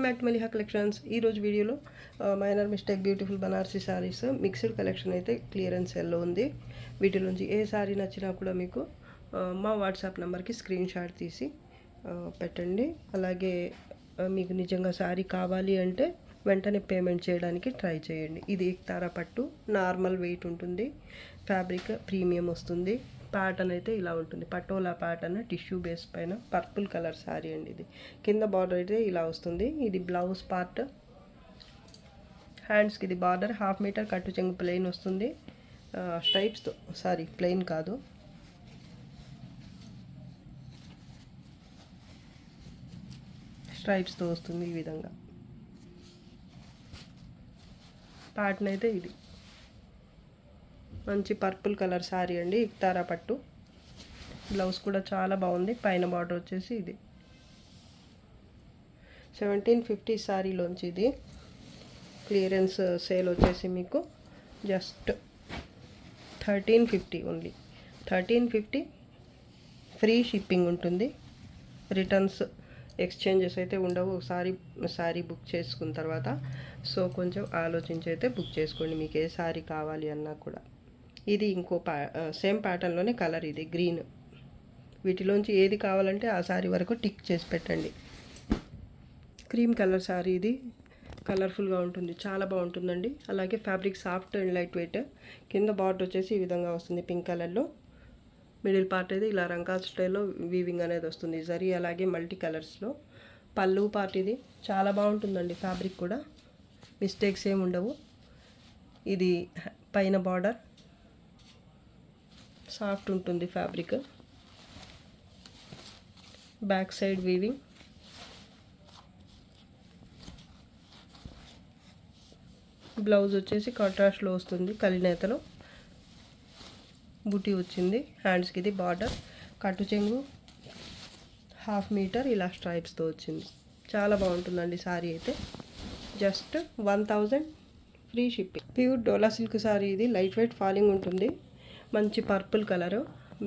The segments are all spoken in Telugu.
Back to Maliha collections. ఈరోజు వీడియోలో minor mistake beautiful Banarasi saris mixed collection అయితే క్లియరెన్స్ సెల్లో ఉంది. వీటిలోంచి ఏ శారీ నచ్చినా కూడా మీకు మా వాట్సాప్ నెంబర్కి స్క్రీన్ షాట్ తీసి పెట్టండి. అలాగే మీకు నిజంగా శారీ కావాలి అంటే వెంటనే పేమెంట్ చేయడానికి ట్రై చేయండి. ఇది ఎక్తారా పట్టు, నార్మల్ వెయిట్ ఉంటుంది, ఫ్యాబ్రిక్ ప్రీమియం వస్తుంది. ప్యాటర్న్ అయితే ఇలా ఉంటుంది, పటోలా ప్యాటర్న్, టిష్యూ బేస్ పైన పర్పుల్ కలర్ శారీ అండి. ఇది కింద బార్డర్ అయితే ఇలా వస్తుంది. ఇది బ్లౌజ్ పార్ట్. హ్యాండ్స్కి ఇది బార్డర్ 1/2 మీటర్ కట్టు చెంగు ప్లెయిన్ వస్తుంది. స్ట్రైప్స్తో, సారీ ప్లెయిన్ కాదు, స్ట్రైప్స్తో వస్తుంది. ఈ విధంగా ప్యాటర్న్ అయితే ఇది మంచి పర్పుల్ కలర్ శారీ అండి, ఇక్తారా పట్టు. బ్లౌజ్ కూడా చాలా బాగుంది. పైన బార్డర్ వచ్చేసి ఇది 1750 శారీలోంచి ఇది క్లియరెన్స్ సేల్ వచ్చేసి మీకు జస్ట్ 1350 ఓన్లీ. 1350 ఫ్రీ షిప్పింగ్ ఉంటుంది. రిటర్న్స్ ఎక్స్చేంజెస్ అయితే ఉండవు ఒకసారి శారీ బుక్ చేసుకున్న తర్వాత. సో కొంచెం ఆలోచించి అయితే బుక్ చేసుకోండి మీకు ఏ శారీ కావాలి అన్నా కూడా. ఇది ఇంకో సేమ్ ప్యాటర్న్లోనే కలర్, ఇది గ్రీన్. వీటిలోంచి ఏది కావాలంటే ఆ శారీ వరకు టిక్ చేసి పెట్టండి. క్రీమ్ కలర్ శారీ, ఇది కలర్ఫుల్గా ఉంటుంది, చాలా బాగుంటుందండి. అలాగే fabric soft and light weight. కింద బార్డర్ వచ్చేసి ఈ విధంగా వస్తుంది పింక్ కలర్లో. మిడిల్ పార్ట్ అయితే ఇలా రంకా స్టైల్లో వీవింగ్ అనేది వస్తుంది జరీ, అలాగే మల్టీ కలర్స్లో. పళ్ళు పార్ట్ ఇది చాలా బాగుంటుందండి. ఫ్యాబ్రిక్ కూడా మిస్టేక్స్ ఏమి ఉండవు. ఇది పైన బార్డర్ సాఫ్ట్ ఉంటుంది fabric. Back side weaving. Blouse వచ్చేసి కాంట్రాస్ట్లో వస్తుంది, కలినేతలో బుటీ వచ్చింది. హ్యాండ్స్కి ఇది బార్డర్, కట్టు చెంగు 1/2 మీటర్ ఇలా స్ట్రైప్స్తో వచ్చింది. చాలా బాగుంటుందండి శారీ అయితే. Just 1000 free shipping. ప్యూర్ డోలా సిల్క్ శారీ ఇది, లైట్ వెయిట్ ఫాలింగ్ ఉంటుంది. మంచి పర్పుల్ కలరు.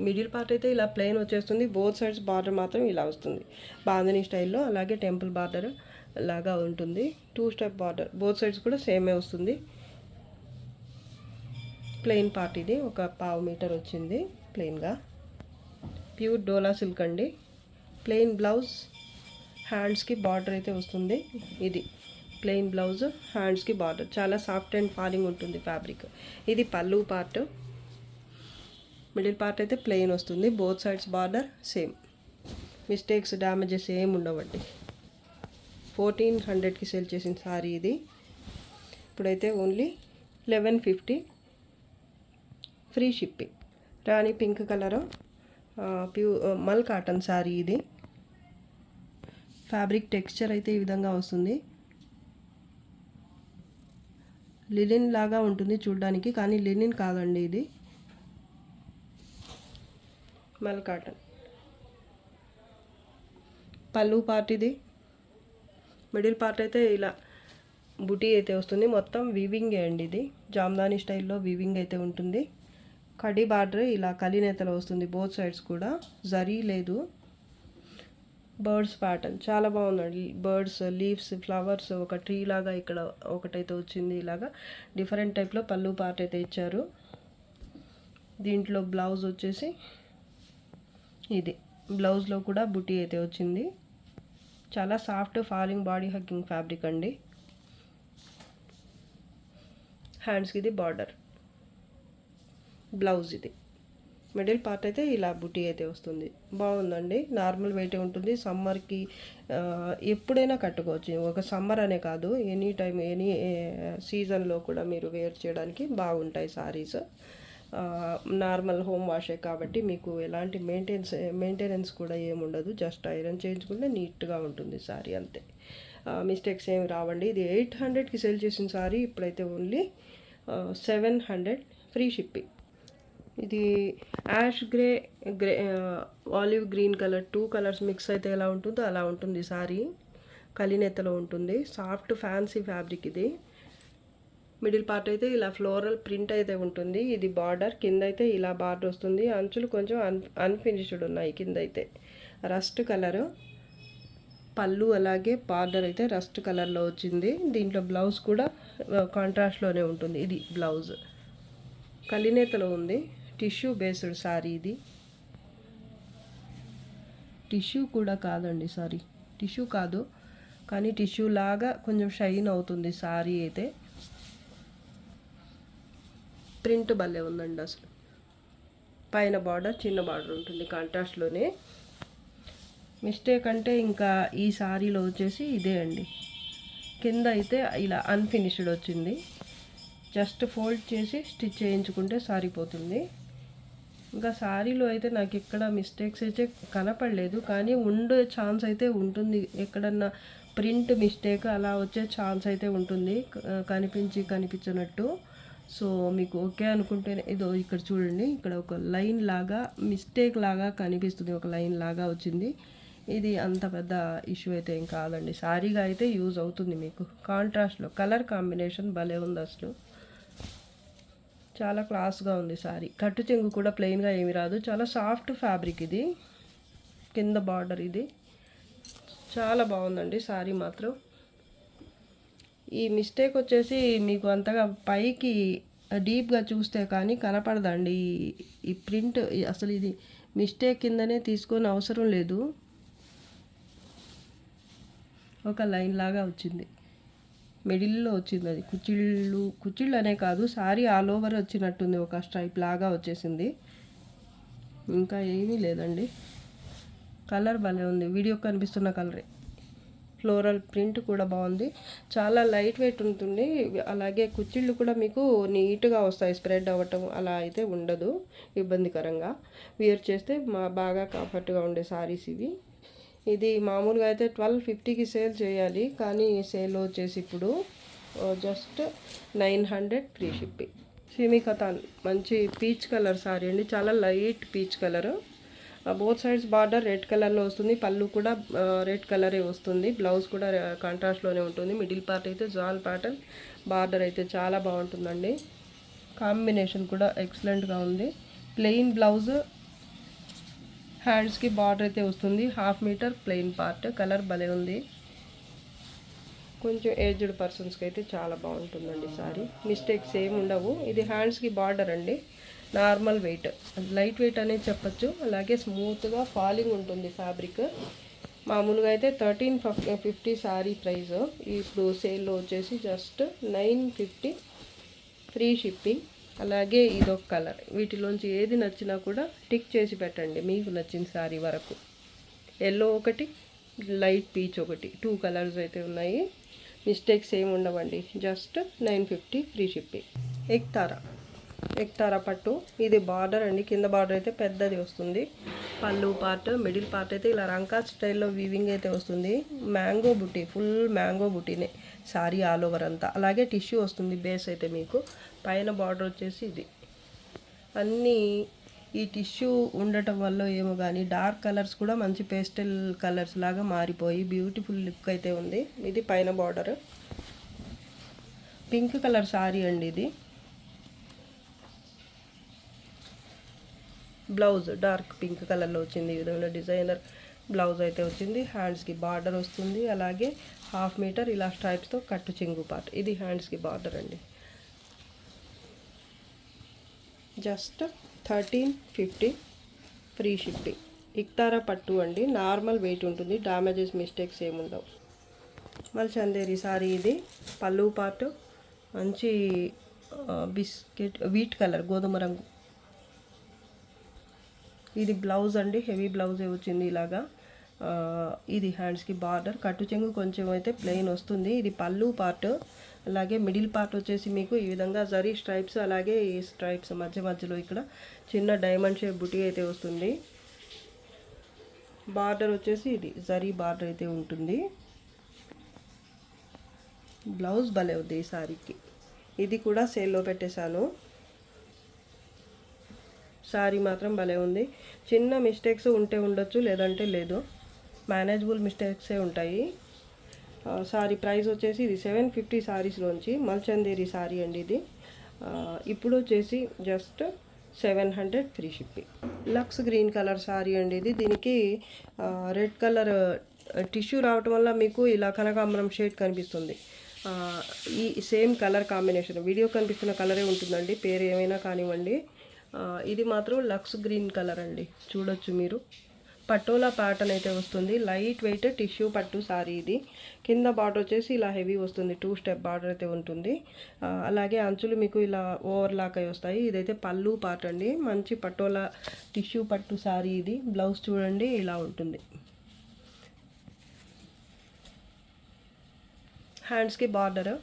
మిడిల్ పార్ట్ అయితే ఇలా ప్లెయిన్ వచ్చేస్తుంది. బోత్ సైడ్స్ బార్డర్ మాత్రం ఇలా వస్తుంది బాందిని స్టైల్లో. అలాగే టెంపుల్ బార్డర్ లాగా ఉంటుంది. 2 స్టెప్ బార్డర్, బోత్ సైడ్స్ కూడా సేమే వస్తుంది. ప్లెయిన్ పార్ట్ ఇది, ఒక 1/2 మీటర్ వచ్చింది ప్లెయిన్గా. ప్యూర్ డోలా సిల్క్ అండి. ప్లెయిన్ బ్లౌజ్, హ్యాండ్స్కి బార్డర్ అయితే వస్తుంది. ఇది ప్లెయిన్ బ్లౌజ్, హ్యాండ్స్కి బార్డర్. చాలా సాఫ్ట్ అండ్ ఫాలింగ్ ఉంటుంది ఫ్యాబ్రిక్. ఇది పళ్ళు పార్ట్. మిడిల్ పార్ట్ అయితే ప్లెయిన్ వస్తుంది. Both sides border same. Mistakes, damages ఏమి ఉండవండి. 1400కి సేల్ చేసిన శారీ ఇది. ఇప్పుడైతే ఓన్లీ 1150 ఫ్రీ షిప్పింగ్. రాణి పింక్ కలరు, మల్ కాటన్ శారీ ఇది. ఫ్యాబ్రిక్ టెక్స్చర్ అయితే ఈ విధంగా వస్తుంది. లినిన్ లాగా ఉంటుంది చూడ్డానికి, కానీ లినిన్ కాదండి ఇది, మల్ కాటన్. పళ్ళు పార్ట్ ఇది. మిడిల్ పార్ట్ అయితే ఇలా బుటీ అయితే వస్తుంది. మొత్తం వీవింగే అండి ఇది, జామ్దాని స్టైల్లో వీవింగ్ అయితే ఉంటుంది. కడి బార్డర్ ఇలా కలినేతలో వస్తుంది బోత్ సైడ్స్ కూడా, జరీ లేదు. బర్డ్స్ ప్యాటర్న్ చాలా బాగుందండి. బర్డ్స్, లీవ్స్, ఫ్లవర్స్, ఒక ట్రీ లాగా ఇక్కడ ఒకటైతే వచ్చింది. ఇలాగా డిఫరెంట్ టైప్లో పళ్ళు పార్ట్ అయితే ఇచ్చారు. దీంట్లో బ్లౌజ్ వచ్చేసి ఇది, బ్లౌజ్లో కూడా బుటీ అయితే వచ్చింది. చాలా soft falling body hugging fabric అండి. హ్యాండ్స్కి ఇది బార్డర్, బ్లౌజ్ ఇది. మిడిల్ పార్ట్ అయితే ఇలా బుటీ అయితే వస్తుంది. బాగుందండి. నార్మల్ వెయిట్ ఉంటుంది. సమ్మర్కి ఎప్పుడైనా కట్టుకోవచ్చు. ఒక సమ్మర్ అనే కాదు, ఎనీ టైం, ఎనీ సీజన్లో కూడా మీరు వేర్ చేయడానికి బాగుంటాయి శారీస్. నార్మల్ హోమ్ వాషే కాబట్టి మీకు ఎలాంటి మెయింటెనెన్స్ కూడా ఏముండదు. జస్ట్ ఐరన్ చేయించుకుంటే నీట్గా ఉంటుంది శారీ, అంతే. మిస్టేక్స్ ఏమి రావండి. ఇది 800కి సేల్ చేసిన శారీ ఇప్పుడైతే ఓన్లీ 700 ఫ్రీ షిప్పింగ్. ఇది ash grey, olive green colour, 2 colours mix అయితే ఎలా ఉంటుందో అలా ఉంటుంది శారీ. కలినేతలో ఉంటుంది. సాఫ్ట్ ఫ్యాన్సీ ఫ్యాబ్రిక్ ఇది. మిడిల్ పార్ట్ అయితే ఇలా ఫ్లోరల్ ప్రింట్ అయితే ఉంటుంది. ఇది బార్డర్, కింద అయితే ఇలా బార్డర్ వస్తుంది. అంచులు కొంచెం అన్ఫినిష్డ్ ఉన్నాయి కింద అయితే. రస్ట్ కలరు, పళ్ళు అలాగే బార్డర్ అయితే రస్ట్ కలర్లో వచ్చింది. దీంట్లో బ్లౌజ్ కూడా కాంట్రాస్ట్లోనే ఉంటుంది. ఇది బ్లౌజ్ కలినేతలో ఉంది. టిష్యూ బేస్డ్ సారీ ఇది. టిష్యూ కూడా కాదండి, సారీ టిష్యూ కాదు, కానీ టిష్యూ లాగా కొంచెం షైన్ అవుతుంది సారీ అయితే. ప్రింట్ భలే ఉందండి అసలు. పైన బార్డర్ చిన్న బార్డర్ ఉంటుంది కాంట్రాస్ట్లోనే. మిస్టేక్ అంటే ఇంకా ఈ సారీలో వచ్చేసి ఇదే అండి, కింద అయితే ఇలా అన్ఫినిష్డ్ వచ్చింది. జస్ట్ ఫోల్డ్ చేసి స్టిచ్ చేయించుకుంటే సారిపోతుంది. ఇంకా సారీలో అయితే నాకు ఇక్కడ మిస్టేక్స్ అయితే కనపడలేదు, కానీ ఉండే ఛాన్స్ అయితే ఉంటుంది. ఎక్కడన్నా ప్రింట్ మిస్టేక్ అలా వచ్చే ఛాన్స్ అయితే ఉంటుంది, కనిపించినట్టు. సో మీకు ఓకే అనుకుంటేనే ఇదో ఇక్కడ చూడండి, ఇక్కడ ఒక లైన్ లాగా మిస్టేక్ లాగా కనిపిస్తుంది, ఒక లైన్ లాగా వచ్చింది. ఇది అంత పెద్ద ఇష్యూ అయితే ఏం కాదండి. సారీగా అయితే యూజ్ అవుతుంది మీకు. కాంట్రాస్ట్లో కలర్ కాంబినేషన్ భలే ఉంది అసలు, చాలా క్లాస్గా ఉంది సారీ. కట్టు చెంగు కూడా ప్లెయిన్గా ఏమి రాదు, చాలా సాఫ్ట్ ఫ్యాబ్రిక్ ఇది. కింద బార్డర్ ఇది చాలా బాగుందండి సారీ మాత్రం. ఈ మిస్టేక్ వచ్చేసి మీకు అంతగా పైకి డీప్గా చూస్తే కానీ కనపడదండి. ఈ ప్రింట్ అసలు ఇది మిస్టేక్ కిందనే తీసుకొని అవసరం లేదు, ఒక లైన్ లాగా వచ్చింది, మిడిల్లో వచ్చింది. అది కుచ్చిళ్ళు అనే కాదు, సారీ ఆల్ ఓవర్ వచ్చినట్టుంది, ఒక స్ట్రైప్ లాగా వచ్చేసింది. ఇంకా ఏమీ లేదండి. కలర్ భలే ఉంది, వీడియో కనిపిస్తున్న కలరే. ఫ్లోరల్ ప్రింట్ కూడా బాగుంది, చాలా లైట్ వెయిట్ ఉంటుంది. అలాగే కుచ్చిళ్ళు కూడా మీకు నీట్గా వస్తాయి, స్ప్రెడ్ అవ్వటం అలా అయితే ఉండదు ఇబ్బందికరంగా. వేర్ చేస్తే బాగా కంఫర్ట్గా ఉండే సారీస్ ఇవి. ఇది మామూలుగా అయితే 1250కి సేల్ చేయాలి, కానీ సేల్ వచ్చేసి ఇప్పుడు just 900 free shipping. Simi katan మంచి పీచ్ కలర్ సారీ అండి, చాలా light peach colour. Both sides border red కలర్లో వస్తుంది, పళ్ళు కూడా రెడ్ కలరే వస్తుంది, బ్లౌజ్ కూడా కాంట్రాస్ట్లోనే ఉంటుంది. మిడిల్ పార్ట్ అయితే జాల్ ప్యాటర్న్, బార్డర్ అయితే చాలా బాగుంటుందండి. కాంబినేషన్ కూడా ఎక్సలెంట్గా ఉంది. ప్లెయిన్ బ్లౌజ్, హ్యాండ్స్కి బార్డర్ అయితే వస్తుంది, 1/2 మీటర్ ప్లెయిన్ పార్ట్. కలర్ భలే ఉంది, కొంచెం ఏజ్డ్ పర్సన్స్కి అయితే చాలా బాగుంటుందండి సారీ. మిస్టేక్స్ ఏమి ఉండవు. ఇది హ్యాండ్స్కి బార్డర్ అండి, నార్మల్ వెయిట్, లైట్ వెయిట్ అనేది చెప్పచ్చు. అలాగే స్మూత్గా ఫాలింగ్ ఉంటుంది ఫ్యాబ్రిక్. మామూలుగా అయితే 1350 సారీ ప్రైస్, ఇప్పుడు సేల్లో వచ్చేసి జస్ట్ 950 ఫ్రీ షిప్పింగ్. అలాగే ఇదొక కలర్, వీటిలోంచి ఏది నచ్చినా కూడా టిక్ చేసి పెట్టండి మీకు నచ్చిన సారీ వరకు. ఎల్లో ఒకటి, లైట్ పీచ్ ఒకటి, 2 కలర్స్ అయితే ఉన్నాయి. మిస్టేక్స్ ఏమి ఉండవండి, జస్ట్ 950 ఫ్రీ షిప్పింగ్. ఎక్తారా పట్టు, ఇది బార్డర్ అండి, కింద బార్డర్ అయితే పెద్దది వస్తుంది. పళ్ళు పార్ట్, మిడిల్ పార్ట్ అయితే ఇలా రంకా స్టైల్లో వీవింగ్ అయితే వస్తుంది. మ్యాంగో బుట్టి, ఫుల్ మ్యాంగో బుట్టీనే సారీ ఆల్ ఓవర్ అంతా. అలాగే టిష్యూ వస్తుంది బేస్ అయితే మీకు. పైన బార్డర్ వచ్చేసి ఇది. అన్నీ ఈ టిష్యూ ఉండటం వల్ల ఏమో కానీ డార్క్ కలర్స్ కూడా మంచి పేస్టల్ కలర్స్ లాగా మారిపోయి బ్యూటిఫుల్ లుక్ అయితే ఉంది. ఇది పైన బార్డర్, పింక్ కలర్ సారీ అండి ఇది. బ్లౌజ్ డార్క్ పింక్ కలర్లో వచ్చింది, ఈ విధంగా డిజైనర్ బ్లౌజ్ అయితే వచ్చింది. హ్యాండ్స్కి బార్డర్ వస్తుంది, అలాగే 1/2 మీటర్ ఇలా స్ట్రైప్స్తో కట్టు చెంగు పార్ట్. ఇది హ్యాండ్స్కి బార్డర్ అండి. Just 1350 free shipping. ఇక్తారా పట్టు అండి, నార్మల్ వెయిట్ ఉంటుంది, డ్యామేజెస్ మిస్టేక్స్ ఏముండవు. మళ్ళీ చందేరి సారీ ఇది. పళ్ళు పార్ట్ మంచి బిస్కెట్ వీట్ కలర్, గోధుమ రంగు. ఇది బ్లౌజ్ అండి, హెవీ బ్లౌజే వచ్చింది ఇలాగా. ఇది హ్యాండ్స్కి బార్డర్, కట్టు చెంగు కొంచెం అయితే ప్లెయిన్ వస్తుంది. ఇది పళ్ళు పార్ట్. అలాగే మిడిల్ పార్ట్ వచ్చేసి మీకు ఈ విధంగా జరీ స్ట్రైప్స్, అలాగే ఈ స్ట్రైప్స్ మధ్యలో ఇక్కడ చిన్న డైమండ్ షేప్ బుటీ అయితే వస్తుంది. బార్డర్ వచ్చేసి ఇది జరీ బార్డర్ అయితే ఉంటుంది. బ్లౌజ్ భలే ఉంది ఈ సారీకి. ఇది కూడా సేల్లో పెట్టేశాను. సారీ మాత్రం భలే ఉంది. చిన్న మిస్టేక్స్ ఉంటే ఉండొచ్చు, లేదంటే లేదు, మేనేజబుల్ మిస్టేక్సే ఉంటాయి. సారీ ప్రైస్ వచ్చేసి ఇది 750 సారీస్లోంచి మల్చందేరి సారీ అండి ఇది. ఇప్పుడు వచ్చేసి జస్ట్ 700 ఫ్రీ షిప్పింగ్. లక్స్ గ్రీన్ కలర్ సారీ అండి ఇది. దీనికి రెడ్ కలర్ టిష్యూ రావటం వల్ల మీకు ఇలా కనకాంబరం షేడ్ కనిపిస్తుంది. ఈ సేమ్ కలర్ కాంబినేషన్ వీడియో కనిపిస్తున్న కలరే ఉంటుందండి, పేరు ఏమైనా కానివ్వండి. ఇది మాత్రం లక్స్ గ్రీన్ కలర్ అండి, చూడొచ్చు మీరు. పటోలా ప్యాటర్న్ అయితే వస్తుంది, లైట్ వెయిట్ టిష్యూ పట్టు సారీ ఇది. కింద బార్డర్ వచ్చేసి ఇలా హెవీ వస్తుంది, 2 స్టెప్ బార్డర్ అయితే ఉంటుంది. అలాగే అంచులు మీకు ఇలా ఓవర్లాక్ అయి వస్తాయి. ఇదైతే పళ్ళు పార్ట్ అండి, మంచి పటోలా టిష్యూ పట్టు సారీ ఇది. బ్లౌజ్ చూడండి ఇలా ఉంటుంది. హ్యాండ్స్కి బార్డర్,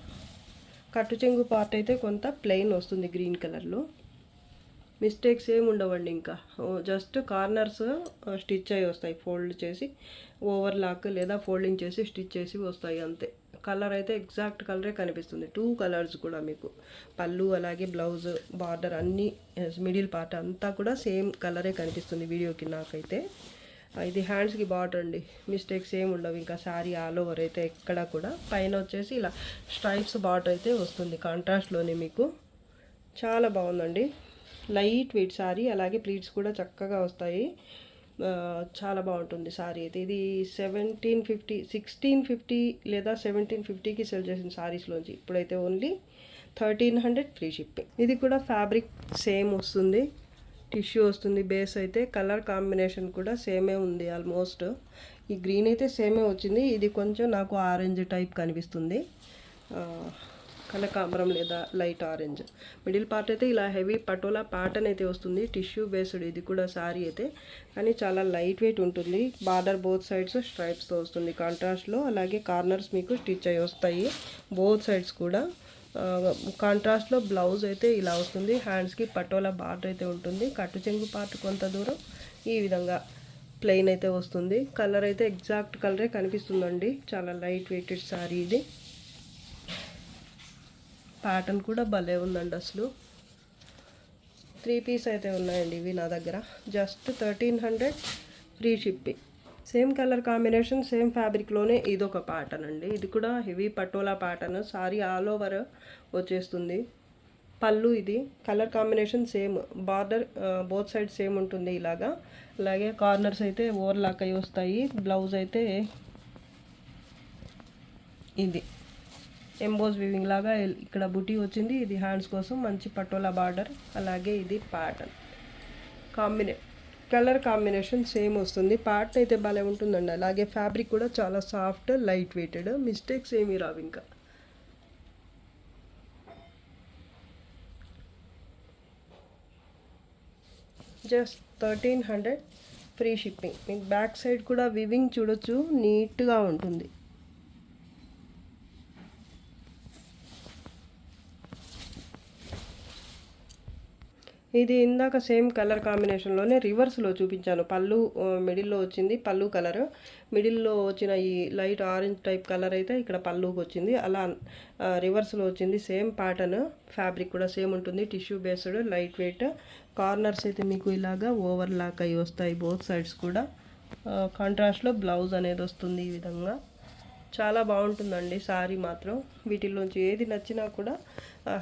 కట్టు చెంగు పార్ట్ అయితే కొంత ప్లెయిన్ వస్తుంది గ్రీన్ కలర్లో. మిస్టేక్స్ ఏమి ఉండవండి, ఇంకా జస్ట్ కార్నర్స్ స్టిచ్ అయి వస్తాయి, ఫోల్డ్ చేసి ఓవర్లాక్ లేదా ఫోల్డింగ్ చేసి స్టిచ్ చేసి వస్తాయి అంతే. కలర్ అయితే ఎగ్జాక్ట్ కలరే కనిపిస్తుంది, 2 కలర్స్ కూడా మీకు. పళ్ళు అలాగే బ్లౌజ్ బార్డర్ అన్నీ మిడిల్ పార్ట్ అంతా కూడా సేమ్ కలరే కనిపిస్తుంది వీడియోకి నాకైతే. ఇది హ్యాండ్స్కి బార్డర్ అండి, మిస్టేక్స్ ఏమి ఉండవు. ఇంకా శారీ ఆల్ ఓవర్ అయితే ఎక్కడ కూడా. పైన వచ్చేసి ఇలా స్ట్రైప్స్ బార్డర్ అయితే వస్తుంది కాంట్రాస్ట్లోనే మీకు. చాలా బాగుందండి, లైట్ వెయిట్ శారీ. అలాగే ప్లీట్స్ కూడా చక్కగా వస్తాయి, చాలా బాగుంటుంది శారీ అయితే. ఇది 1650 లేదా 1750కి సెల్ చేసిన శారీస్లోంచి ఇప్పుడైతే ఓన్లీ 1300 ఫ్రీ షిప్పింగ్. ఇది కూడా ఫ్యాబ్రిక్ సేమ్ వస్తుంది, టిష్యూ వస్తుంది. బేస్ అయితే కలర్ కాంబినేషన్ కూడా సేమే ఉంది ఆల్మోస్ట్. ఈ గ్రీన్ అయితే సేమే వచ్చింది, ఇది కొంచెం నాకు ఆరెంజ్ టైప్ కనిపిస్తుంది, కనకాంబరం లేదా లైట్ ఆరెంజ్. మిడిల్ పార్ట్ అయితే ఇలా హెవీ పటోలా ప్యాటర్న్ అయితే వస్తుంది, టిష్యూ బేస్డ్ ఇది కూడా శారీ అయితే. కానీ చాలా లైట్ వెయిట్ ఉంటుంది. బార్డర్ బోత్ సైడ్స్ స్ట్రైప్స్తో వస్తుంది కాంట్రాస్ట్లో. అలాగే కార్నర్స్ మీకు స్టిచ్ అయి వస్తాయి బోత్ సైడ్స్ కూడా. కాంట్రాస్ట్లో బ్లౌజ్ అయితే ఇలా వస్తుంది. హ్యాండ్స్కి పటోలా బార్డర్ అయితే ఉంటుంది. కట్టు చెంగు పార్ట్ కొంత దూరం ఈ విధంగా ప్లెయిన్ అయితే వస్తుంది. కలర్ అయితే ఎగ్జాక్ట్ కలరే కనిపిస్తుందండి, చాలా లైట్ వెయిటెడ్ శారీ ఇది. ప్యాటర్న్ కూడా భలే ఉందండి అసలు. 3 పీస్ అయితే ఉన్నాయండి ఇవి నా దగ్గర. Just 1300 free shipping. Same colour combination same ఫ్యాబ్రిక్లోనే ఇదొక ప్యాటర్న్ అండి, ఇది కూడా heavy patola pattern. Sari all over వచ్చేస్తుంది. పళ్ళు ఇది colour combination same, border both side same ఉంటుంది ఇలాగా. అలాగే కార్నర్స్ అయితే ఓవర్లాక్ అయి వస్తాయి. బ్లౌజ్ అయితే ఇది ఎంబోస్ వీవింగ్ లాగా ఇక్కడ బుటీ వచ్చింది. ఇది హ్యాండ్స్ కోసం మంచి పటోలా బార్డర్. అలాగే ఇది ప్యాటర్న్ కలర్ కాంబినేషన్ సేమ్ వస్తుంది. పార్ట్ అయితే భలే ఉంటుందండి. అలాగే ఫ్యాబ్రిక్ కూడా చాలా సాఫ్ట్ లైట్ వెయిటెడ్, మిస్టేక్స్ ఏమీ రావు. ఇంకా జస్ట్ 1300 ఫ్రీ షిప్పింగ్. మీకు బ్యాక్ సైడ్ కూడా వివింగ్ చూడొచ్చు, నీట్గా ఉంటుంది. ఇది ఇందాక సేమ్ కలర్ కాంబినేషన్లోనే రివర్స్లో చూపించాను. పళ్ళు మిడిల్లో వచ్చింది, పళ్ళు కలర్ మిడిల్లో వచ్చిన ఈ లైట్ ఆరెంజ్ టైప్ కలర్ అయితే ఇక్కడ పళ్ళుకి వచ్చింది. అలా రివర్స్లో వచ్చింది. సేమ్ ప్యాటర్న్, ఫ్యాబ్రిక్ కూడా సేమ్ ఉంటుంది, tissue based light weight. Corners అయితే మీకు ఇలాగా ఓవర్లాక్ అయి వస్తాయి బోత్ సైడ్స్ కూడా. కాంట్రాస్ట్లో బ్లౌజ్ అనేది వస్తుంది ఈ విధంగా. చాలా బాగుంటుందండి శారీ మాత్రం. వీటిల్లోంచి ఏది నచ్చినా కూడా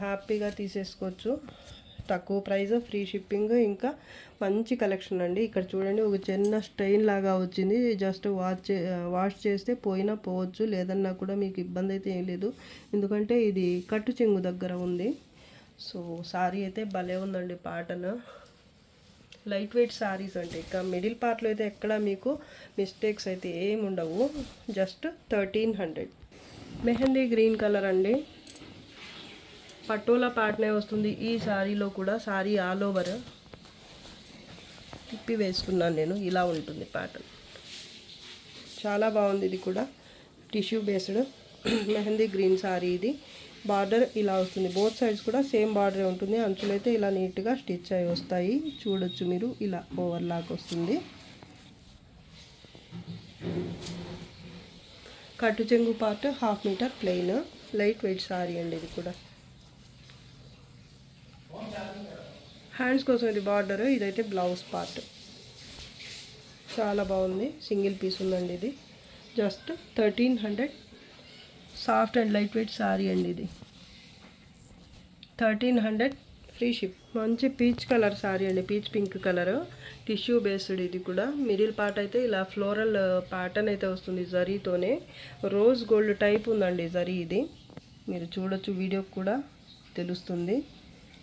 హ్యాపీగా తీసేసుకోవచ్చు. తక్కువ ప్రైస్, ఫ్రీ షిప్పింగ్, ఇంకా మంచి కలెక్షన్ అండి. ఇక్కడ చూడండి, ఒక చిన్న స్టెయిన్ లాగా వచ్చింది. జస్ట్ వాష్ చేస్తే పోయినా పోవచ్చు, లేదన్నా కూడా మీకు ఇబ్బంది అయితే ఏం లేదు, ఎందుకంటే ఇది కట్టు చెంగు దగ్గర ఉంది. సో శారీ అయితే భలే ఉందండి. ప్యాటర్న్ లైట్ వెయిట్ శారీస్ అంటే ఇక మిడిల్ పార్ట్లో అయితే ఎక్కడ మీకు మిస్టేక్స్ అయితే ఏమి ఉండవు. జస్ట్ 1300. మెహందీ గ్రీన్ కలర్ అండి, పటోలా ప్యాటర్నే వస్తుంది ఈ శారీలో కూడా. శారీ ఆల్ ఓవర్ తిప్పి వేసుకున్నాను నేను, ఇలా ఉంటుంది ప్యాటర్న్. చాలా బాగుంది. ఇది కూడా tissue based mehndi green sari ఇది. బార్డర్ ఇలా వస్తుంది, బోత్ సైడ్స్ కూడా సేమ్ బార్డరే ఉంటుంది. అంచులైతే ఇలా నీట్గా స్టిచ్ అయి వస్తాయి, చూడొచ్చు మీరు. ఇలా ఓవర్లాక్ వస్తుంది. కట్టు చెంగు part 1/2 metre plain, light weight sari అండి ఇది కూడా. హ్యాండ్స్ కోసం ఇది బార్డర్, ఇదైతే బ్లౌజ్ పార్ట్. చాలా బాగుంది, సింగిల్ పీస్ ఉందండి ఇది. Just 1300. Soft and light weight sari అండి ఇది. 1300 ఫ్రీ షిప్. మంచి పీచ్ కలర్ సారీ అండి, peach pink colour, tissue based. ఇది కూడా మిడిల్ పార్ట్ అయితే ఇలా ఫ్లోరల్ ప్యాటర్న్ అయితే వస్తుంది జరీతోనే. రోజ్ గోల్డ్ టైప్ ఉందండి జరీ. ఇది మీరు చూడొచ్చు, వీడియో కూడా తెలుస్తుంది.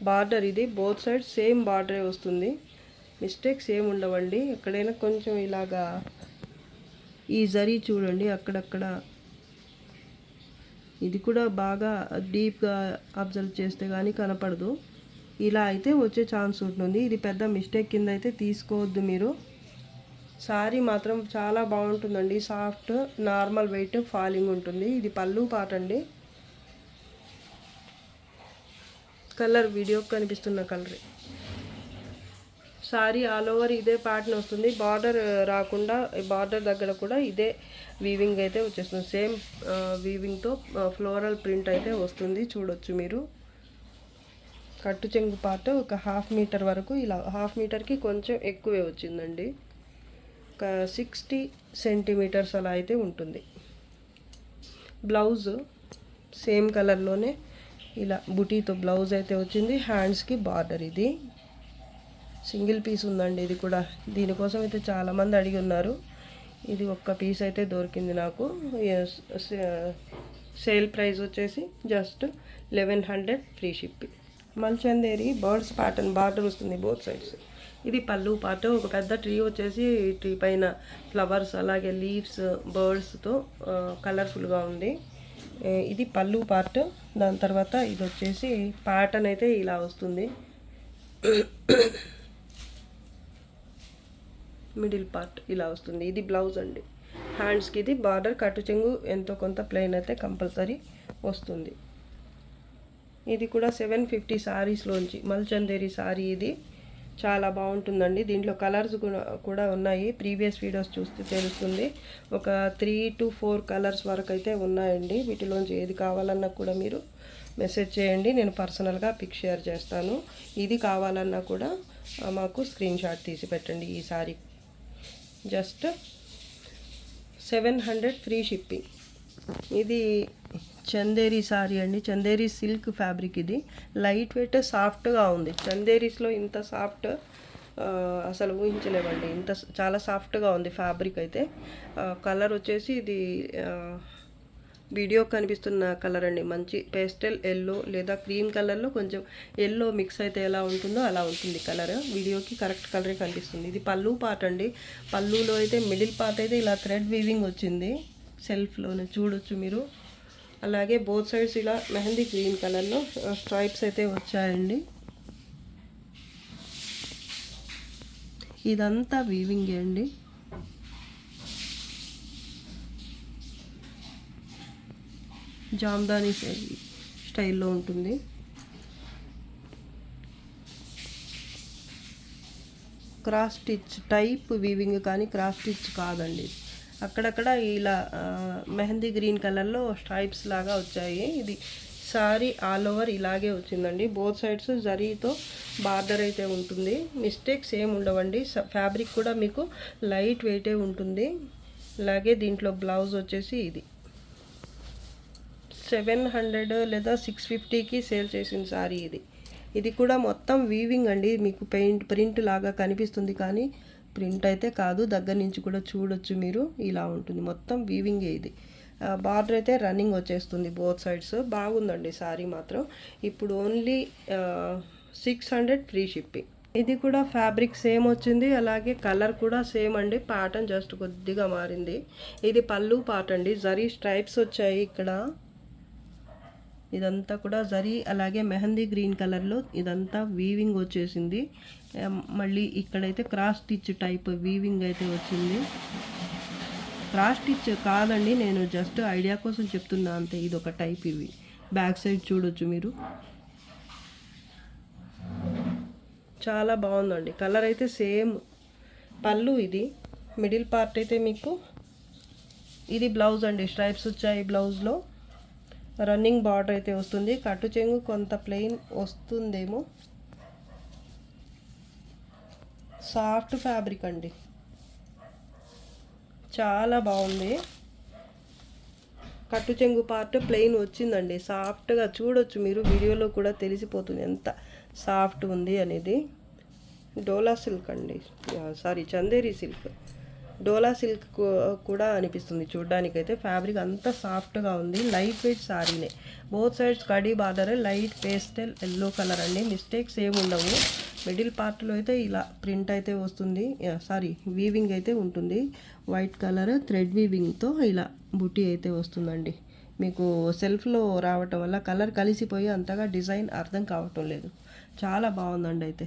బార్డర్ ఇది బోత్ సైడ్ సేమ్ బార్డరే వస్తుంది, మిస్టేక్స్ ఏమి ఉండవండి. ఎక్కడైనా కొంచెం ఇలాగా ఈ జరీ చూడండి అక్కడక్కడ, ఇది కూడా బాగా డీప్గా అబ్జర్వ్ చేస్తే కానీ కనపడదు. ఇలా అయితే వచ్చే ఛాన్స్ ఉంటుంది. ఇది పెద్ద మిస్టేక్ కింద అయితే తీసుకోవద్దు మీరు. సారీ మాత్రం చాలా బాగుంటుందండి, సాఫ్ట్, నార్మల్ వెయిట్, ఫాలింగ్ ఉంటుంది. ఇది పళ్ళు పాట అండి. కలర్ వీడియో కనిపిస్తున్న కలర్. సారీ ఆల్ ఓవర్ ఇదే ప్యాటర్న్ వస్తుంది, బార్డర్ రాకుండా బార్డర్ దగ్గర కూడా ఇదే వీవింగ్ అయితే వచ్చేస్తుంది. సేమ్ వీవింగ్తో ఫ్లోరల్ ప్రింట్ అయితే వస్తుంది, చూడొచ్చు మీరు. కట్టు చెంగు పార్ట్ ఒక 1/2 మీటర్ వరకు, ఇలా 1/2 మీటర్కి కొంచెం ఎక్కువే వచ్చిందండి. ఒక 60 సెంటీమీటర్స్ అలా అయితే ఉంటుంది. బ్లౌజ్ సేమ్ కలర్లోనే ఇలా బుటీతో బ్లౌజ్ అయితే వచ్చింది. హ్యాండ్స్కి బార్డర్. ఇది సింగిల్ పీస్ ఉందండి. ఇది కూడా దీనికోసం అయితే చాలామంది అడిగి ఉన్నారు. ఇది ఒక్క పీస్ అయితే దొరికింది నాకు. సేల్ ప్రైస్ వచ్చేసి జస్ట్ 1100 ఫ్రీ షిప్పింగ్. మల్చందేరి బర్డ్స్ ప్యాటర్న్ బార్డర్ వస్తుంది బోత్ సైడ్స్. ఇది పళ్ళు పార్ట్. ఒక పెద్ద ట్రీ వచ్చేసి ట్రీ పైన ఫ్లవర్స్ అలాగే లీవ్స్ బర్డ్స్తో కలర్ఫుల్గా ఉంది. ఇది పళ్ళు పార్ట్. దాని తర్వాత ఇది వచ్చేసి ప్యాటర్న్ అయితే ఇలా వస్తుంది. మిడిల్ పార్ట్ ఇలా వస్తుంది. ఇది బ్లౌజ్ అండి. హ్యాండ్స్కి ఇది బార్డర్, కట్టు చెంగు ఎంతో కొంత ప్లెయిన్ అయితే కంపల్సరీ వస్తుంది. ఇది కూడా 750 సారీస్లోంచి మల్చందేరి సారీ. ఇది చాలా బాగుంటుందండి. దీంట్లో కలర్స్ కూడా ఉన్నాయి, ప్రీవియస్ వీడియోస్ చూస్తే తెలుస్తుంది. ఒక 3 to 4 కలర్స్ వరకు అయితే ఉన్నాయండి. వీటిలోంచి ఏది కావాలన్నా కూడా మీరు మెసేజ్ చేయండి, నేను పర్సనల్గా పిక్ షేర్ చేస్తాను. ఇది కావాలన్నా కూడా మాకు స్క్రీన్ షాట్ తీసి పెట్టండి. ఈ సారీ జస్ట్ 700 ఫ్రీ షిప్పింగ్. ఇది చందేరి సారీ అండి, చందేరి సిల్క్ ఫ్యాబ్రిక్. ఇది లైట్ వెయిట్, సాఫ్ట్గా ఉంది. చందేరీస్లో ఇంత సాఫ్ట్ అసలు ఊహించలేమండి. ఇంత చాలా సాఫ్ట్గా ఉంది ఫ్యాబ్రిక్ అయితే. కలర్ వచ్చేసి ఇది వీడియో కనిపిస్తున్న కలర్ అండి, మంచి పేస్టల్ ఎల్లో లేదా క్రీమ్ కలర్లో కొంచెం ఎల్లో మిక్స్ అయితే ఎలా ఉంటుందో అలా ఉంటుంది కలర్. వీడియోకి కరెక్ట్ కలరే కనిపిస్తుంది. ఇది పళ్ళు పార్ట్ అండి. పళ్ళులో అయితే మిడిల్ పార్ట్ అయితే ఇలా థ్రెడ్ వీవింగ్ వచ్చింది, సెల్ఫ్లోనే చూడొచ్చు మీరు. అలాగే బోత్ సైడ్స్ ఇలా మెహందీ గ్రీన్ కలర్లో స్ట్రైప్స్ అయితే వచ్చాయండి. ఇదంతా వీవింగే అండి. జామ్దాని స్టైల్లో ఉంటుంది. క్రాస్ స్టిచ్ టైప్ వీవింగ్ కానీ క్రాస్ స్టిచ్ కాదండి. అక్కడక్కడ ఇలా మెహందీ గ్రీన్ కలర్లో స్ట్రైప్స్ లాగా వచ్చాయి. ఇది సారీ ఆల్ ఓవర్ ఇలాగే వచ్చిందండి. బోత్ సైడ్స్ జరీతో బార్డర్ అయితే ఉంటుంది, మిస్టేక్స్ ఏమి ఉండవండి. ఫ్యాబ్రిక్ కూడా మీకు లైట్ వెయిటే ఉంటుంది. అలాగే దీంట్లో బ్లౌజ్ వచ్చేసి ఇది 700 లేదా 650కి సేల్ చేసిన సారీ ఇది. ఇది కూడా మొత్తం వీవింగ్ అండి. మీకు ప్రింట్ లాగా కనిపిస్తుంది కానీ ప్రింట్ అయితే కాదు, దగ్గర నుంచి కూడా చూడొచ్చు మీరు. ఇలా ఉంటుంది, మొత్తం వీవింగే. ఇది బార్డర్ అయితే రన్నింగ్ వచ్చేస్తుంది బోత్ సైడ్స్. బాగుందండి సారీ మాత్రం. ఇప్పుడు ఓన్లీ 600 ఫ్రీ షిప్పింగ్. ఇది కూడా ఫ్యాబ్రిక్ సేమ్ వచ్చింది, అలాగే కలర్ కూడా సేమ్ అండి. ప్యాటర్న్ జస్ట్ కొద్దిగా మారింది. ఇది పళ్ళు పార్ట్ అండి. జరీ స్ట్రైప్స్ వచ్చాయి ఇక్కడ. ఇదంతా కూడా జరీ, అలాగే మెహందీ గ్రీన్ కలర్లో ఇదంతా వీవింగ్ వచ్చేసింది. మళ్ళీ ఇక్కడైతే క్రాస్ స్టిచ్ టైప్ వీవింగ్ అయితే వచ్చింది. క్రాస్ స్టిచ్ కాదండి, నేను జస్ట్ ఐడియా కోసం చెప్తున్నా అంతే. ఇది ఒక టైప్. ఇవి బ్యాక్ సైడ్ చూడొచ్చు మీరు. చాలా బాగుందండి. కలర్ అయితే సేమ్. పళ్ళు ఇది. మిడిల్ పార్ట్ అయితే మీకు ఇది బ్లౌజ్ అండి. స్ట్రైప్స్ వచ్చాయి బ్లౌజ్లో. రన్నింగ్ బార్డర్ అయితే వస్తుంది. కట్టు చెంగు కొంత ప్లెయిన్ వస్తుందేమో. సాఫ్ట్ ఫ్యాబ్రిక్ అండి, చాలా బాగుంది. కట్టు చెంగు పార్ట్ ప్లెయిన్ వచ్చిందండి, సాఫ్ట్గా చూడొచ్చు మీరు. వీడియోలో కూడా తెలిసిపోతుంది ఎంత సాఫ్ట్ ఉంది అనేది. డోలా సిల్క్ అండి, సారీ చందేరి సిల్క్. డోలా సిల్క్ కూడా అనిపిస్తుంది చూడ్డానికైతే. ఫ్యాబ్రిక్ అంతా సాఫ్ట్గా ఉంది. లైట్ వెయిట్ సారీనే. బోత్ సైడ్స్ కడీ border, light pastel yellow colour అండి. మిస్టేక్స్ ఏమి ఉండవు. మిడిల్ పార్ట్లో అయితే ఇలా ప్రింట్ అయితే వస్తుంది, సారీ వీవింగ్ అయితే ఉంటుంది. వైట్ కలర్ థ్రెడ్ వీవింగ్తో ఇలా బుటీ అయితే వస్తుందండి. మీకు సెల్ఫ్లో రావటం వల్ల కలర్ కలిసిపోయి అంతగా డిజైన్ అర్థం కావటం లేదు. చాలా బాగుందండి. అయితే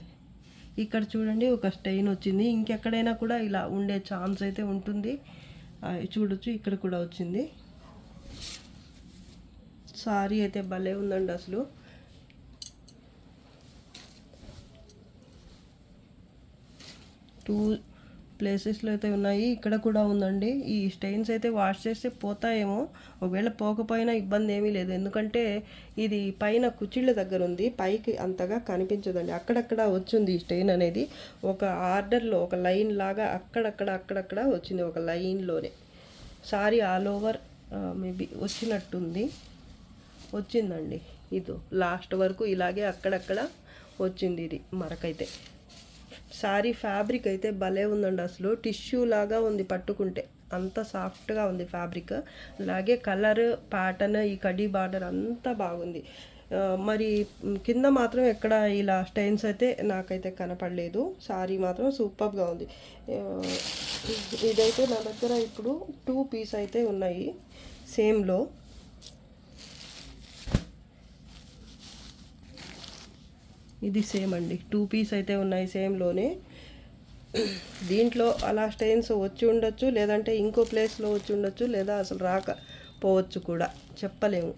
ఇక్కడ చూడండి ఒక స్టెయిన్ వచ్చింది. ఇంకెక్కడైనా కూడా ఇలా ఉండే ఛాన్స్ అయితే ఉంటుంది. చూడొచ్చు, ఇక్కడ కూడా వచ్చింది. సారీ అయితే భలే ఉందండి అసలు. టూ ప్లేసెస్లో అయితే ఉన్నాయి, ఇక్కడ కూడా ఉందండి. ఈ స్టెయిన్స్ అయితే వాష్ చేస్తే పోతాయేమో, ఒకవేళ పోకపోయినా ఇబ్బంది ఏమీ లేదు. ఎందుకంటే ఇది పైన కుచ్చిళ్ళ దగ్గర ఉంది, పైకి అంతగా కనిపించదండి. అక్కడక్కడ వచ్చింది ఈ స్టెయిన్ అనేది. ఒక ఆర్డర్లో ఒక లైన్ లాగా అక్కడక్కడ వచ్చింది, ఒక లైన్లోనే. సారీ ఆల్ ఓవర్ మేబీ వచ్చినట్టుంది, వచ్చిందండి. ఇది లాస్ట్ వరకు ఇలాగే అక్కడక్కడ వచ్చింది ఇది మరకైతే. సారీ ఫ్యాబ్రిక్ అయితే భలే ఉందండి అసలు. టిష్యూ లాగా ఉంది పట్టుకుంటే, అంత సాఫ్ట్గా ఉంది ఫ్యాబ్రిక్. అలాగే కలర్ ప్యాటర్న్, ఈ కడీ బార్డర్ అంతా బాగుంది. మరి కింద మాత్రం ఎక్కడ ఇలా స్టెయిన్స్ అయితే నాకైతే కనపడలేదు. సారీ మాత్రం సూపర్గా ఉంది. ఇదైతే నా దగ్గర ఇప్పుడు 2 పీస్ అయితే ఉన్నాయి సేమ్లో. ఇది సేమ్ అండి, 2 పీస్ అయితే ఉన్నాయి సేమ్లోనే. దీంట్లో అలా స్టెయిన్స్ వచ్చి ఉండొచ్చు, లేదంటే ఇంకో ప్లేస్లో వచ్చి ఉండొచ్చు, లేదా అసలు రాకపోవచ్చు కూడా, చెప్పలేము.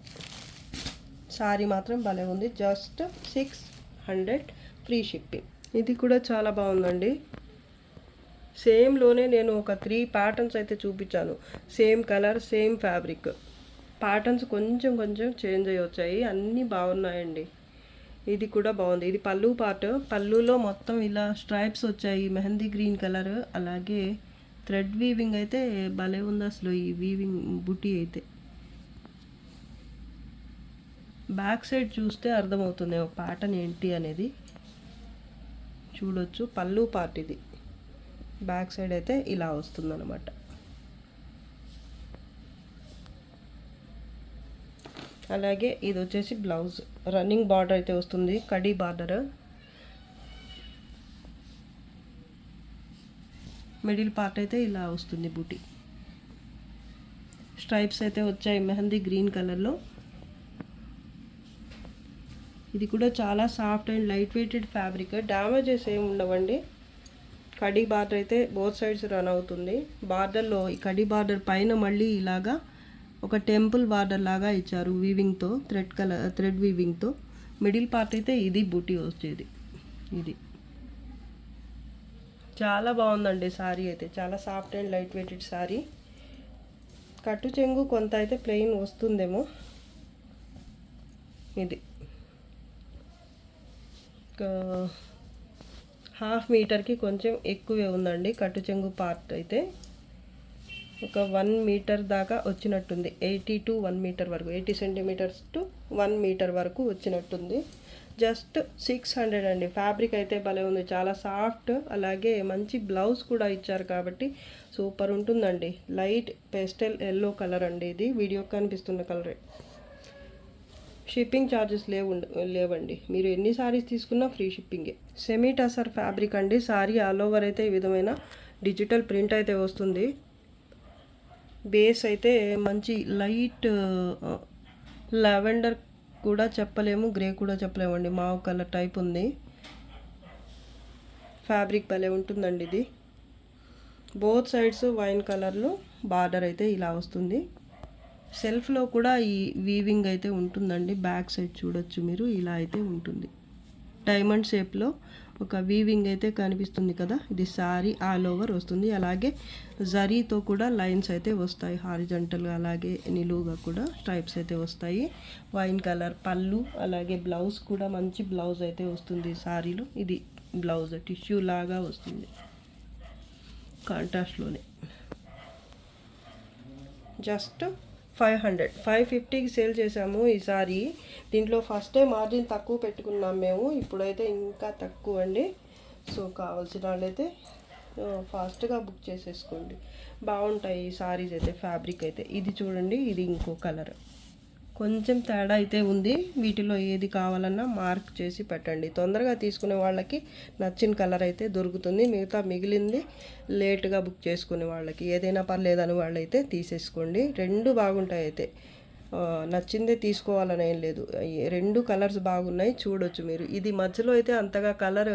సారీ మాత్రం భలే ఉంది. Just 600 free shipping. ఇది కూడా చాలా బాగుందండి. సేమ్లోనే నేను ఒక 3 ప్యాటర్న్స్ అయితే చూపించాను. Same colour, same fabric. Patterns కొంచెం చేంజ్ అయ్యి వచ్చాయి, అన్నీ బాగున్నాయండి. ఇది కూడా బాగుంది. ఇది పళ్ళు పార్ట్. పళ్ళులో మొత్తం ఇలా స్ట్రైప్స్ వచ్చాయి, మెహందీ గ్రీన్ కలర్. అలాగే థ్రెడ్ వీవింగ్ అయితే భలే ఉంది అసలు. ఈ వీవింగ్ బుటీ అయితే బ్యాక్ సైడ్ చూస్తే అర్థమవుతుంది ఒక ప్యాటర్న్ ఏంటి అనేది. చూడొచ్చు, పళ్ళు పార్ట్ ఇది. బ్యాక్ సైడ్ అయితే ఇలా వస్తుందన్నమాట. అలాగే ఇది వచ్చేసి బ్లౌజ్. రన్నింగ్ బార్డర్ అయితే వస్తుంది, కడీ బార్డర్. మిడిల్ పార్ట్ అయితే ఇలా వస్తుంది బూటీ. స్ట్రైప్స్ అయితే వచ్చాయి మెహందీ గ్రీన్ కలర్లో. ఇది కూడా చాలా soft and light weighted fabric. Damages ఏమి ఉండవండి. కడీ బార్డర్ అయితే బోత్ సైడ్స్ రన్ అవుతుంది. బార్డర్లో ఈ కడీ బార్డర్ పైన మళ్ళీ ఇలాగా ఒక టెంపుల్ బార్డర్ లాగా ఇచ్చారు వీవింగ్తో, థ్రెడ్ వీవింగ్తో. మిడిల్ పార్ట్ అయితే ఇది బూటీ వచ్చేది. ఇది చాలా బాగుందండి సారీ అయితే. చాలా soft and light weighted sari. కట్టు చెంగు కొంత అయితే ప్లెయిన్ వస్తుందేమో. ఇది 1/2 మీటర్కి కొంచెం ఎక్కువే ఉందండి కట్టు చెంగు పార్ట్ అయితే. ఒక 1 మీటర్ దాకా వచ్చినట్టుంది. 80 to 1 మీటర్ వరకు, 80 సెంటీమీటర్స్ టు 1 మీటర్ వరకు వచ్చినట్టుంది. జస్ట్ 600 అండి. ఫ్యాబ్రిక్ అయితే భలే ఉంది, చాలా సాఫ్ట్. అలాగే మంచి బ్లౌజ్ కూడా ఇచ్చారు కాబట్టి సూపర్ ఉంటుందండి. లైట్ పేస్టల్ ఎల్లో కలర్ అండి ఇది, వీడియో కనిపిస్తున్న కలరే. షిప్పింగ్ ఛార్జెస్ లేవండి. మీరు ఎన్ని సారీస్ తీసుకున్నా ఫ్రీ షిప్పింగే. సెమీ టసర్ ఫ్యాబ్రిక్ అండి. సారీ ఆల్ ఓవర్ అయితే ఈ విధమైన డిజిటల్ ప్రింట్ అయితే వస్తుంది. బేస్ అయితే మంచి లైట్ లావెండర్ కూడా చెప్పలేము, గ్రే కూడా చెప్పలేమండి, మావ్ కలర్ టైప్ ఉంది. ఫ్యాబ్రిక్ భలే ఉంటుందండి ఇది. బోత్ సైడ్స్ వైన్ కలర్లో బార్డర్ అయితే ఇలా వస్తుంది. సెల్ఫ్లో కూడా ఈ వీవింగ్ అయితే ఉంటుందండి. బ్యాక్ సైడ్ చూడొచ్చు మీరు, ఇలా అయితే ఉంటుంది. డైమండ్ షేప్లో ఒక వీవింగ్ అయితే కనిపిస్తుంది కదా. ఇది సారీ ఆల్ ఓవర్ వస్తుంది. అలాగే జరీతో కూడా లైన్స్ అయితే వస్తాయి హారిజంటల్గా, అలాగే నిలువుగా కూడా స్ట్రైప్స్ అయితే వస్తాయి. వైన్ కలర్ పళ్ళు, అలాగే బ్లౌజ్ కూడా మంచి బ్లౌజ్ అయితే వస్తుంది సారీలో. ఇది బ్లౌజ్ టిష్యూ లాగా వస్తుంది కాంట్రాస్ట్లోనే. జస్ట్ 500 550కి సేల్ చేసాము ఈసారి. దీంట్లో ఫస్టే మార్జిన్ తక్కువ పెట్టుకున్నాం మేము, ఇప్పుడైతే ఇంకా తక్కువ అండి. సో కావాల్సిన వాళ్ళైతే ఫాస్ట్గా బుక్ చేసేసుకోండి. బాగుంటాయి ఈ సారీస్ అయితే. ఫ్యాబ్రిక్ అయితే ఇది చూడండి, ఇది ఇంకో కలర్. కొంచెం తేడా అయితే ఉంది. వీటిలో ఏది కావాలన్నా మార్క్ చేసి పెట్టండి. తొందరగా తీసుకునే వాళ్ళకి నచ్చిన కలర్ అయితే దొరుకుతుంది. మిగతా మిగిలింది లేట్గా బుక్ చేసుకునే వాళ్ళకి ఏదైనా పర్లేదని వాళ్ళైతే తీసేసుకోండి. రెండు బాగుంటాయి అయితే. నచ్చిందే తీసుకోవాలని ఏం లేదు. రెండు కలర్స్ బాగున్నాయి, చూడొచ్చు మీరు. ఇది మధ్యలో అయితే అంతగా కలర్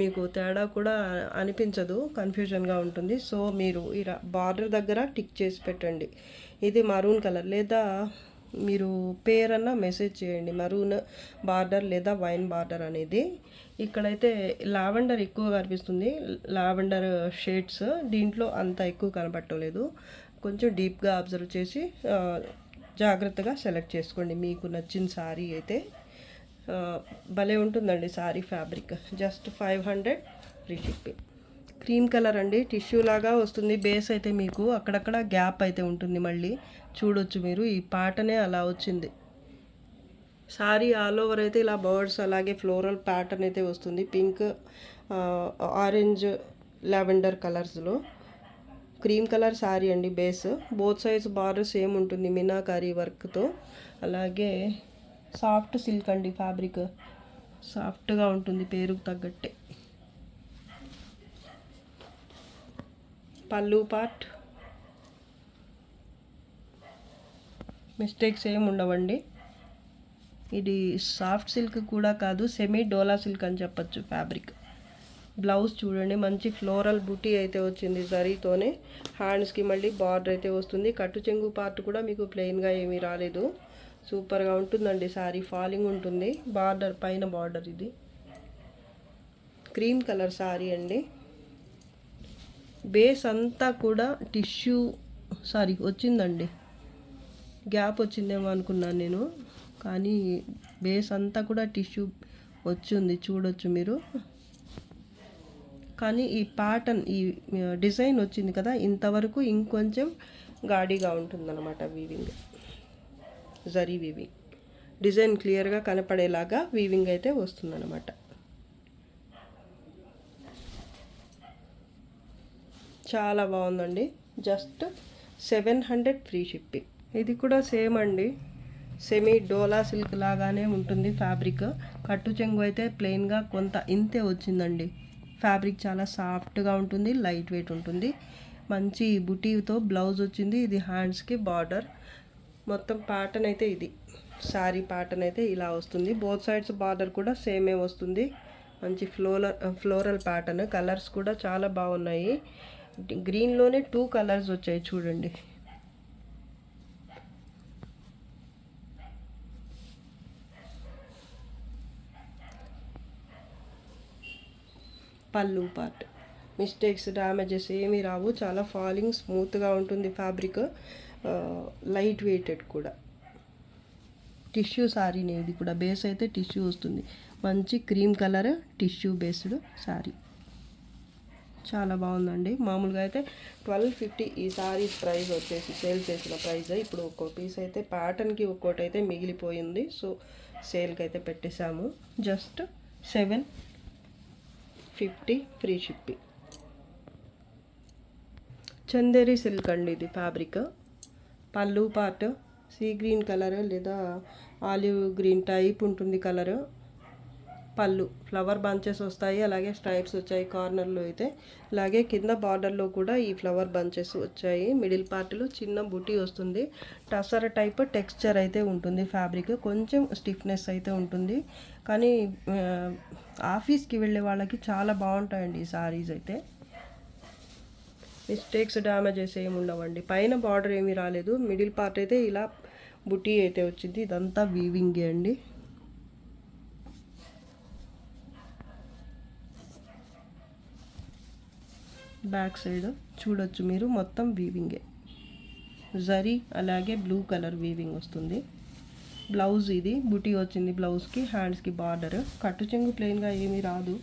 మీకు తేడా కూడా అనిపించదు, కన్ఫ్యూజన్గా ఉంటుంది. సో మీరు ఇలా బార్డర్ దగ్గర టిక్ చేసి పెట్టండి. ఇది మరూన్ కలర్, లేదా మీరు పేరన్నా మెసేజ్ చేయండి, మరూన్ బార్డర్ లేదా వైన్ బార్డర్ అనేది. ఇక్కడైతే లావెండర్ ఎక్కువ కనిపిస్తుంది, లావెండర్ షేడ్స్. దీంట్లో అంత ఎక్కువ కనపట్టలేదు. కొంచెం డీప్గా అబ్జర్వ్ చేసి జాగ్రత్తగా సెలెక్ట్ చేసుకోండి మీకు నచ్చిన శారీ అయితే. భలే ఉంటుందండి sari fabric. Just 500 free shipping. Cream colour అండి, టిష్యూ లాగా వస్తుంది. బేస్ అయితే మీకు అక్కడక్కడ గ్యాప్ అయితే ఉంటుంది, మళ్ళీ చూడొచ్చు మీరు. ఈ పాటనే అలా వచ్చింది. శారీ ఆల్ ఓవర్ అయితే ఇలా బర్డ్స్ అలాగే ఫ్లోరల్ ప్యాటర్న్ అయితే వస్తుంది. పింక్, ఆరెంజ్, లావెండర్ కలర్స్లో. క్రీమ్ కలర్ శారీ అండి base. Both sides border same ఉంటుంది మీనాకారీ వర్క్తో. అలాగే సాఫ్ట్ సిల్క్ అండి ఫ్యాబ్రిక్, సాఫ్ట్గా ఉంటుంది పేరుకు తగ్గట్టే. పళ్ళు పార్ట్ మిస్టేక్స్ ఏమి ఉండవండి. ఇది సాఫ్ట్ సిల్క్ కూడా కాదు, సెమీ డోలా సిల్క్ అని చెప్పచ్చు ఫ్యాబ్రిక్. బ్లౌజ్ చూడండి, మంచి ఫ్లోరల్ బూటీ అయితే వచ్చింది జరీతోనే. హ్యాండ్స్కి మళ్ళీ బార్డర్ అయితే వస్తుంది. కట్టు చెంగు పార్ట్ కూడా మీకు ప్లెయిన్గా ఏమీ రాలేదు. సూపర్గా ఉంటుందండి శారీ, ఫాలింగ్ ఉంటుంది. బార్డర్ పైన బార్డర్ ఇది. క్రీమ్ కలర్ శారీ అండి. బేస్ అంతా కూడా టిష్యూ సారీ వచ్చిందండి. గ్యాప్ వచ్చిందేమో అనుకున్నాను నేను, కానీ బేస్ అంతా కూడా టిష్యూ వచ్చింది, చూడొచ్చు మీరు. కానీ ఈ ప్యాటర్న్, ఈ డిజైన్ వచ్చింది కదా, ఇంతవరకు ఇంకొంచెం గాడిగా ఉంటుందన్నమాట వీవింగ్. జరీ వీవింగ్ డిజైన్ క్లియర్గా కనపడేలాగా వీవింగ్ అయితే వస్తుందన్నమాట. చాలా బాగుందండి. Just 700 free shipping. ఇది కూడా సేమ్ అండి, సెమీ డోలా సిల్క్ లాగానే ఉంటుంది ఫ్యాబ్రిక్. కట్టు చెంగు అయితే ప్లెయిన్గా కొంత ఇంతే వచ్చిందండి. ఫ్యాబ్రిక్ చాలా సాఫ్ట్గా ఉంటుంది, లైట్ వెయిట్ ఉంటుంది. మంచి బుటీతో బ్లౌజ్ వచ్చింది. ఇది హ్యాండ్స్కి బార్డర్. మొత్తం ప్యాటర్న్ అయితే ఇది శారీ ప్యాటర్న్ అయితే ఇలా వస్తుంది. బోత్ సైడ్స్ బార్డర్ కూడా సేమే వస్తుంది. మంచి ఫ్లోరల్ ప్యాటర్న్. కలర్స్ కూడా చాలా బాగున్నాయి. గ్రీన్లోనే 2 కలర్స్ వచ్చాయి చూడండి. పళ్ళు పార్ట్ మిస్టేక్స్, డ్యామేజెస్ ఏమీ రావు. చాలా ఫాలింగ్ స్మూత్గా ఉంటుంది ఫ్యాబ్రిక్, లైట్ వెయిటెడ్ కూడా. టిష్యూ శారీనే ఇది కూడా. బేస్ అయితే టిష్యూ వస్తుంది. మంచి cream colour tissue based sari. చాలా బాగుందండి. మామూలుగా అయితే 1250 ఈ శారీస్ ప్రైస్ వచ్చేసి, సేల్ చేసిన ప్రైస్. ఇప్పుడు ఒక్కో పీస్ అయితే ప్యాటర్న్కి ఒక్కోటి అయితే మిగిలిపోయింది. సో సేల్కి అయితే పెట్టేశాము. Just 750 free shipping. Chanderi silk అండి ఇది fabric. Pallu part sea green colour లేదా ఆలివ్ గ్రీన్ టైప్ ఉంటుంది కలర్. పళ్ళు ఫ్లవర్ బంచెస్ వస్తాయి, అలాగే స్ట్రైప్స్ వచ్చాయి కార్నర్లో అయితే. అలాగే కింద బార్డర్లో కూడా ఈ ఫ్లవర్ బంచెస్ వచ్చాయి. మిడిల్ పార్ట్లో చిన్న బుటీ వస్తుంది. టసర్ టైప్ టెక్స్చర్ అయితే ఉంటుంది ఫ్యాబ్రిక్. కొంచెం స్టిఫ్నెస్ అయితే ఉంటుంది, కానీ ఆఫీస్కి వెళ్ళే వాళ్ళకి చాలా బాగుంటాయండి ఈ సారీస్ అయితే. మిస్టేక్స్, డ్యామేజెస్ ఏమి ఉండవండి. పైన బార్డర్ ఏమీ రాలేదు. మిడిల్ పార్ట్ అయితే ఇలా బుటీ అయితే వచ్చింది. ఇదంతా వీవింగే అండి. బ్యాక్ సైడ్ చూడొచ్చు మీరు, మొత్తం వీవింగే. జరీ అలాగే బ్లూ కలర్ వీవింగ్ వస్తుంది. బ్లౌజ్ ఇది బుటీ వచ్చింది బ్లౌజ్కి. హ్యాండ్స్కి బార్డర్. కట్టు చెంగు ప్లెయిన్గా ఏమీ రాదు,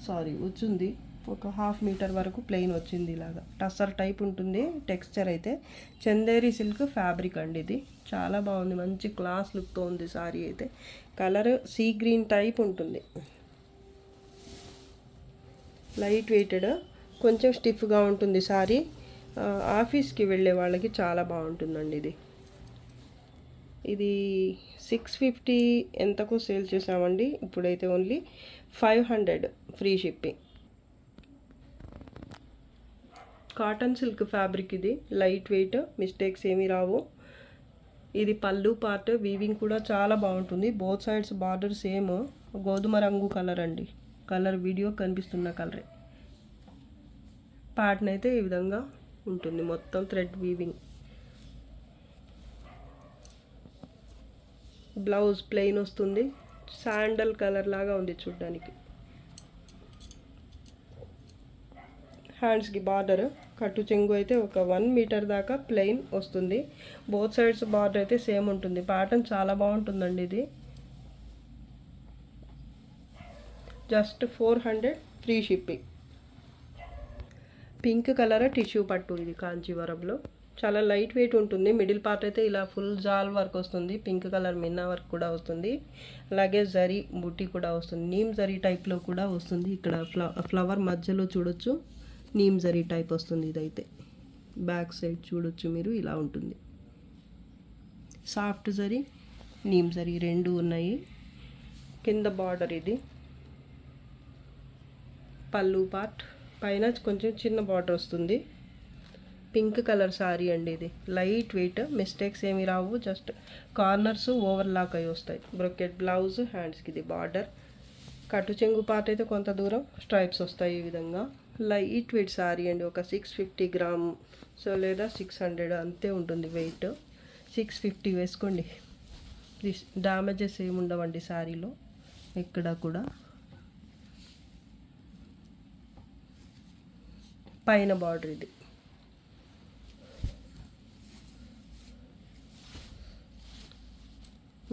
సారీ వచ్చింది. ఒక 1/2 మీటర్ వరకు ప్లెయిన్ వచ్చింది. ఇలాగా టస్సర్ టైప్ ఉంటుంది టెక్స్చర్ అయితే. చందేరి సిల్క్ ఫ్యాబ్రిక్ అండి ఇది. చాలా బాగుంది, మంచి క్లాస్ లుక్తో ఉంది సారీ అయితే. కలర్ సీ గ్రీన్ టైప్ ఉంటుంది, లైట్ వెయిటెడ్, కొంచెం స్టిఫ్గా ఉంటుంది సారీ. ఆఫీస్కి వెళ్ళే వాళ్ళకి చాలా బాగుంటుందండి ఇది. ఇది 650 ఎంతకు సేల్ చేసామండి, ఇప్పుడైతే only 500 free shipping. Cotton silk fabric ఇది, లైట్ వెయిట్, మిస్టేక్స్ ఏమీ రావు. ఇది పళ్ళు పార్ట్, వీవింగ్ కూడా చాలా బాగుంటుంది. బోత్ సైడ్స్ బార్డర్ సేమ్ గోధుమ రంగు కలర్ అండి. కలర్ వీడియో కనిపిస్తున్న కలరే. ప్యాటర్న్ అయితే ఈ విధంగా ఉంటుంది, మొత్తం థ్రెడ్ వీవింగ్. బ్లౌజ్ ప్లెయిన్ వస్తుంది, శాండల్ కలర్ లాగా ఉంది చూడ్డానికి. హ్యాండ్స్కి బార్డర్, కట్టు చెంగు అయితే ఒక 1 మీటర్ దాకా ప్లెయిన్ వస్తుంది. బోత్ సైడ్స్ బార్డర్ అయితే సేమ్ ఉంటుంది. ప్యాటర్న్ చాలా బాగుంటుందండి ఇది. Just 400 free shipping. Pink colour tissue పట్టు ఇది కాంచీవరంలో, చాలా లైట్ వెయిట్ ఉంటుంది. మిడిల్ పార్ట్ అయితే ఇలా ఫుల్ జాల్ వర్క్ వస్తుంది, పింక్ కలర్ మిన్నా వర్క్ కూడా వస్తుంది. అలాగే జరీ బుట్టి కూడా వస్తుంది, నీమ్ జరీ టైప్లో కూడా వస్తుంది. ఇక్కడ ఫ్లవర్ మధ్యలో చూడొచ్చు, నీమ్ జరీ టైప్ వస్తుంది. ఇదైతే బ్యాక్ సైడ్ చూడొచ్చు మీరు, ఇలా ఉంటుంది. సాఫ్ట్ జరీ, నీమ్ జరీ రెండు ఉన్నాయి. కింద బార్డర్ ఇది. పళ్ళు పార్ట్ పైన కొంచెం చిన్న బార్డర్ వస్తుంది. పింక్ కలర్ సారీ అండి ఇది, లైట్ వెయిట్, మిస్టేక్స్ ఏమి రావు. జస్ట్ కార్నర్స్ ఓవర్లాక్ అయి వస్తాయి. బ్రొకెట్ బ్లౌజ్, హ్యాండ్స్కి ఇది బార్డర్. కట్టు చెంగు పార్ట్ అయితే కొంత దూరం స్ట్రైప్స్ వస్తాయి ఈ విధంగా. లైట్ వెయిట్ సారీ అండి, ఒక 650 గ్రామ్ సో లేదా 600 అంతే ఉంటుంది వెయిట్. 650 వేసుకోండి. డ్యామేజెస్ ఏమి ఉండవండి సారీలో ఎక్కడ కూడా. పైన బార్డర్ ఇది.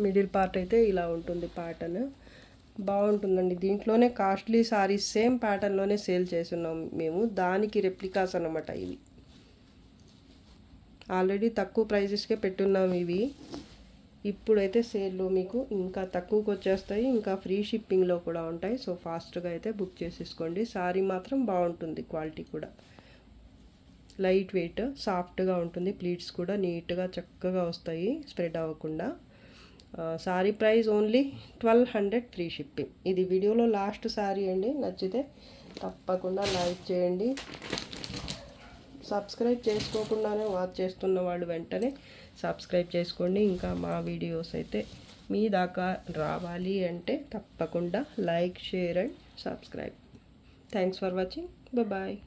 మిడిల్ పార్ట్ అయితే ఇలా ఉంటుంది ప్యాటర్న్, బాగుంటుందండి. దీంట్లోనే కాస్ట్లీ సారీస్ సేమ్ ప్యాటర్న్లోనే సేల్ చేస్తున్నాం మేము, దానికి రెప్లికాస్ అన్నమాట ఇవి. ఆల్రెడీ తక్కువ ప్రైజెస్కే పెట్టున్నాం ఇవి. ఇప్పుడైతే సేల్లో మీకు ఇంకా తక్కువకి వచ్చేస్తాయి, ఇంకా ఫ్రీ షిప్పింగ్లో కూడా ఉంటాయి. సో ఫాస్ట్గా అయితే బుక్ చేసేసుకోండి. సారీ మాత్రం బాగుంటుంది, క్వాలిటీ కూడా లైట్ వెయిట్, సాఫ్ట్గా ఉంటుంది. ప్లీట్స్ కూడా నీట్గా చక్కగా వస్తాయి, స్ప్రెడ్ అవ్వకుండా. Sorry price only 1200 free shipping. ఇది వీడియోలో లాస్ట్ సారీ అండి. నచ్చితే తప్పకుండా లైక్ చేయండి. సబ్స్క్రైబ్ చేసుకోకుండానే వాచ్ చేస్తున్న వాళ్ళు వెంటనే సబ్స్క్రైబ్ చేసుకోండి. ఇంకా మా వీడియోస్ అయితే మీ దాకా రావాలి అంటే తప్పకుండా like, share and subscribe. Thanks for watching. Bye.